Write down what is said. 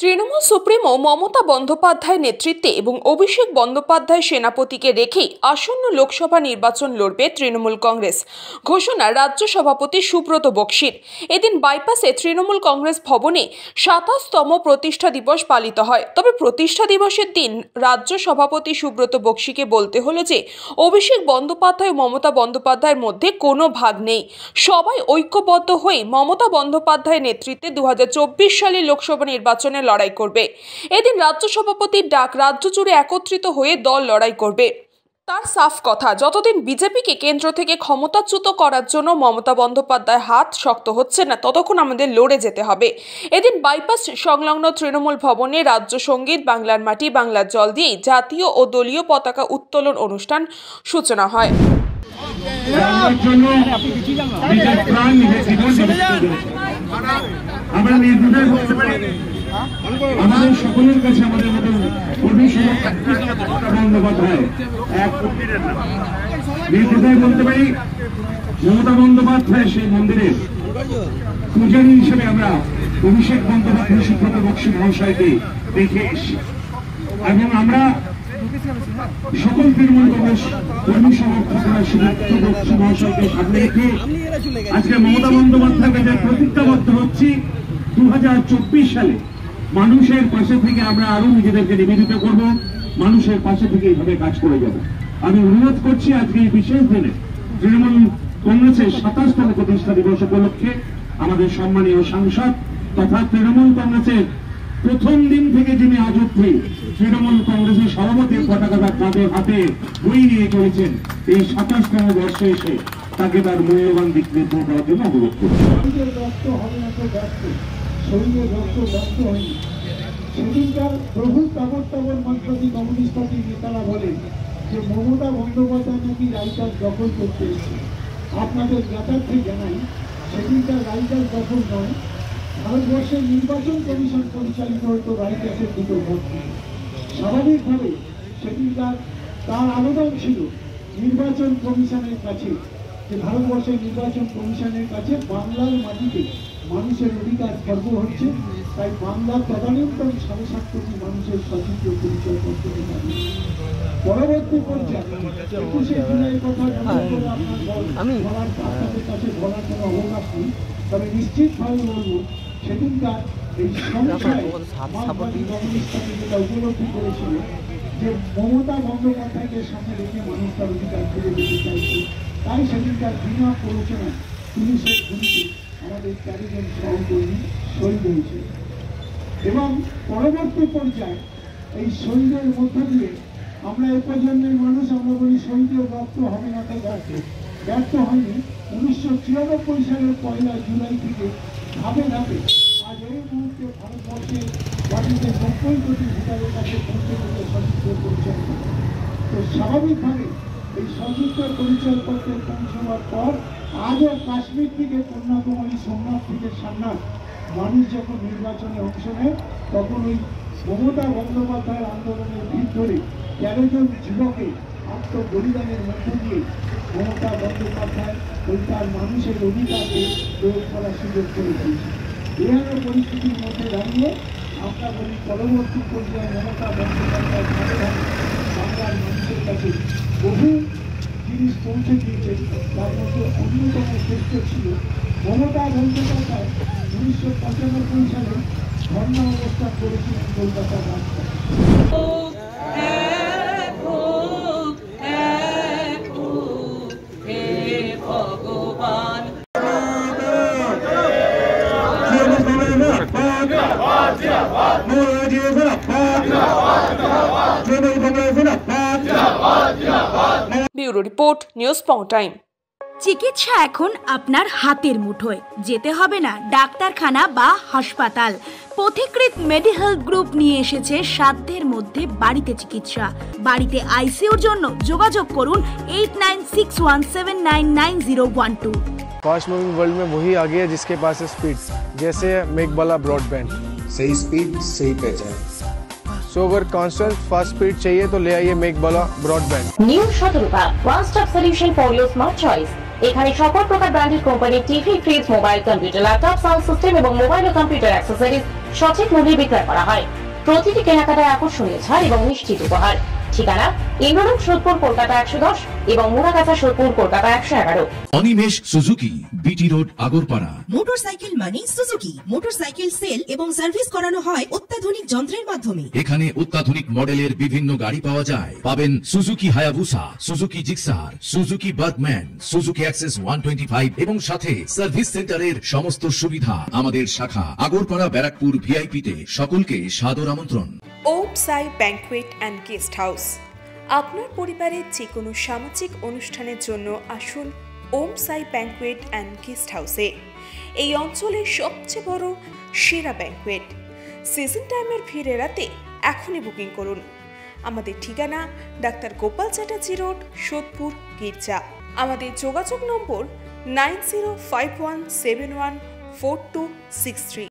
Trinamool supremo Mamata Bandyopadhyay নেতৃত্বে এবং অভিষেক বন্দ্যোপাধ্যায় সেনাপতিকে রেখেই আসন্ন লোকসভা নির্বাচন লড়বে তৃণমূল কংগ্রেস, ঘোষণা রাজ্য সভাপতি সুব্রত বক্সির। এদিন বাইপাসে তৃণমূল কংগ্রেস ভবনে ২৭তম প্রতিষ্ঠা দিবস পালিত হয়। তবে প্রতিষ্ঠা দিবসের দিন রাজ্য সভাপতি সুব্রত বক্সিকে বলতে হলো যে অভিষেক বন্দ্যোপাধ্যায় ও মমতা বন্দ্যোপাধ্যায়ের মধ্যে কোনো ভাগ নেই, সবাই ঐক্যবদ্ধ হয়ে মমতা বন্দ্যোপাধ্যায়ের নেতৃত্বে ২০২৪ সালের লোকসভা নির্বাচনে লড়াই করবে। এদিন রাজ্য সভাপতির ডাক, রাজ্য জুড়ে একত্রিত হয়ে দল লড়াই করবে। তার সাফ কথা, যতদিন বিজেপিকে কেন্দ্র থেকে ক্ষমতাচ্যুত করার জন্য মমতা বন্দ্যোপাধ্যায় হাত শক্ত হচ্ছে না, ততক্ষণ আমাদের লড়ে যেতে হবে। এদিন বাইপাস সংলগ্ন তৃণমূল ভবনে রাজ্য সঙ্গীত, বাংলার মাটি বাংলার জল দিয়ে জাতীয় ও দলীয় পতাকা উত্তোলন অনুষ্ঠান সূচনা হয়। আমাদের সকলের কাছে আমাদের মতো কর্মী বন্দ্যোপাধ্যায় কোথায় বলতে পারি, মমতা বন্দ্যোপাধ্যায় সেই মন্দিরের পূজারী হিসেবে আমরা অভিষেক বন্দ্যোপাধ্যায় সুব্রত বক্সি মহাশয়কে দেখে এসেছি এবং আমরা সকল তৃণমূল কংগ্রেস কর্মী সমর্থকরা সুব্রত বক্সি মহাশয়কে সামনে রেখে আজকে মমতা বন্দ্যোপাধ্যায়কে যে প্রতিজ্ঞাবদ্ধ হচ্ছি ২০২৪ সালে মানুষের পাশে থেকে আমরা আরো নিজেদেরকে নিবেদিত করব, মানুষের পাশে থেকে এইভাবে কাজ করে যাব। আমি অনুরোধ করছি আজকে এই বিশেষ দিনে তৃণমূল কংগ্রেসের ২৭তম প্রতিষ্ঠা দিবস উপলক্ষে আমাদের সম্মানীয় সাংসদ তথা তৃণমূল কংগ্রেসের প্রথম দিন থেকে যিনি আজ অবধি তৃণমূল কংগ্রেসের সভাপতির পতাকা কাঁধে হাতে বই নিয়ে চলেছেন, এই ২৭তম বর্ষে এসে তাকে তার মূল্যবান দিক নির্দেশ করার জন্য অনুরোধ করছি। শরীরে রক্ত ব্যক্ত হয়নি। সেদিনকার প্রভুর তাবর মাত্রাদি কমিউনিস্ট পার্টির নেতারা বলে যে মমতা বন্দ্যোপাধ্যায় নাকি রাইটার দখল করতে এসেছে। আপনাদের জ্ঞাতার্থে জানাই, সেদিনকার রাইটার দখল নয়, ভারতবর্ষের নির্বাচন কমিশন পরিচালিত হতো রাইটার্সের দুটো ভোট নিয়ে। স্বাভাবিকভাবে সেদিনকার তার আবেদন ছিল নির্বাচন কমিশনের কাছে, যে ভারতবর্ষের নির্বাচন কমিশনের কাছে বাংলার মাটিতে মানুষের অধিকার খর্ব হচ্ছে, তাই বাংলার তদানীন্তন ৭.৫ কোটি মানুষের সচিত্র পরিচয় করতে পারে। পরবর্তী পর্যায়ে ২১শে জুলাই কথা আপনাদের কাছে বলার কোনো অবকাশ নেই, তবে নিশ্চিতভাবে বলবো সেদিনকার এই সংখ্যায় যেটা উপলব্ধি করেছিল যে মমতা বন্দ্যোপাধ্যায়কে সামনে রেখে মানুষ তার অধিকার ফিরে পেতে চাইছে, তাই সেদিনকার বিনা প্ররোচনা পুলিশের গুলিতে আমাদের ৪ জন সহকর্মী শহীদ হয়েছে। এবং পরবর্তী পর্যায়ে এই শহীদের মধ্য দিয়ে আমরা এ প্রজন্মের মানুষ আমরা বলি শহীদের রক্ত হবে না, তাই ব্যর্থ হয়নি। ১৯৯৪ সালের ১ জুলাই থেকে ধাপে ধাপে আজ এই মুহূর্তে ভারতবর্ষের বাড়িতে ৯০ কোটি ভোটারের কাছে পৌঁছে দিতে সচিত্র পরিচয়। তো স্বাভাবিকভাবে এই সচিত্র পরিচয় করতে পৌঁছাবার পর আজও কাশ্মীর থেকে কন্যাকুমারী, সোমনাথ থেকে সান্নাথ মানুষ যখন নির্বাচনে অংশ নেয়, তখন ওই মমতা বন্দ্যোপাধ্যায়ের আন্দোলনের ভিড় ধরে ১৩ জন যুবকের আত্মবলিদানের মধ্য দিয়ে মমতা বন্দ্যোপাধ্যায় ওই তার মানুষের অধিকারকে প্রয়োগ করার সুযোগ করে দিয়েছে। এরকম পরিস্থিতির মধ্যে দাঁড়িয়ে আমরা বলি পরবর্তী পর্যায়ে মমতা বন্দ্যোপাধ্যায় বাংলার মানুষের কাছে বহু জিনিস পৌঁছে দিয়েছে। তার মধ্যে অন্যতম শ্রেষ্ঠ ছিল মমতা বন্দ্যোপাধ্যায় ১৯৯৫ সালে ধর্ণা অবস্থান করেছিলেন কলকাতার রাস্তায়। ব্যুরো রিপোর্ট, নিউজ পাওয়া টাইম। চিকিৎসা এখন আপনার হাতের মুঠোয়, যেতে হবে না ডাক্তারখানা বা হাসপাতাল। পথিকৃৎ মেডিহেলথ গ্রুপ নিয়ে এসেছে সাধ্যের মধ্যে বাড়িতে চিকিৎসা। বাড়িতে আইসিইউর জন্য যোগাযোগ করুন 8961799012। फास्ट मूविंग वर्ल्ड में वही आ गया जिसके पास है स्पीड, जैसे मेघबाला ब्रॉडबैंड। सही स्पीड सही पहचान। सो अगर कांस्टेंट फास्ट स्पीड चाहिए तो ले आइए मेघबाला ब्रॉडबैंड। নিউ সতর্কতা, one stop solution for your smart choice. এখানে সকল প্রকার ব্র্যান্ডেড কোম্পানির TV, fridge, mobile, computer, laptop, sound system এবং মোবাইল ও কম্পিউটার অ্যাক্সেসরিজ সঠিক মূল্যে বিক্রয় করা হয়। প্রতিটি কেনাকাটায় আকর্ষণীয় ছাড় এবং নিশ্চিত উপহার। ঠিকানা ইন্দ্রনগর সোদপুর কলকাতা 110 এবং Muragachha Sodepur Kolkata 111। Animesh Suzuki, BT road, Agarpara. Motorcycle মানে সুজুকি। মোটরসাইকেল সেল এবং সার্ভিস করানো হয় অত্যাধুনিক যন্ত্রের মাধ্যমে। এখানে অত্যাধুনিক মডেলের বিভিন্ন গাড়ি পাওয়া যায়। পাবেন Suzuki Hayabusa, Suzuki Gixxer, Suzuki Bergman, Suzuki access 125 এবং সাথে সার্ভিস সেন্টারের সমস্ত সুবিধা। আমাদের শাখা আগরপাড়া ব্যারাকপুর ভিআইপি তে। সকলকে সাদর আমন্ত্রণ। ওম সাই ব্যাংকুয়েট অ্যান্ড গেস্ট হাউস। আপনার পরিবারের যে কোনো সামাজিক অনুষ্ঠানের জন্য আসুন ওম সাই ব্যাংকুয়েট অ্যান্ড গেস্ট হাউসে। এই অঞ্চলের সবচেয়ে বড় সেরা ব্যাংকুয়েট। সিজন টাইমের ভিড় এড়াতে এখনই বুকিং করুন। আমাদের ঠিকানা ডাক্তার গোপাল চ্যাটার্জি রোড, সোদপুর, গির্জা। আমাদের যোগাযোগ নম্বর 9051714263।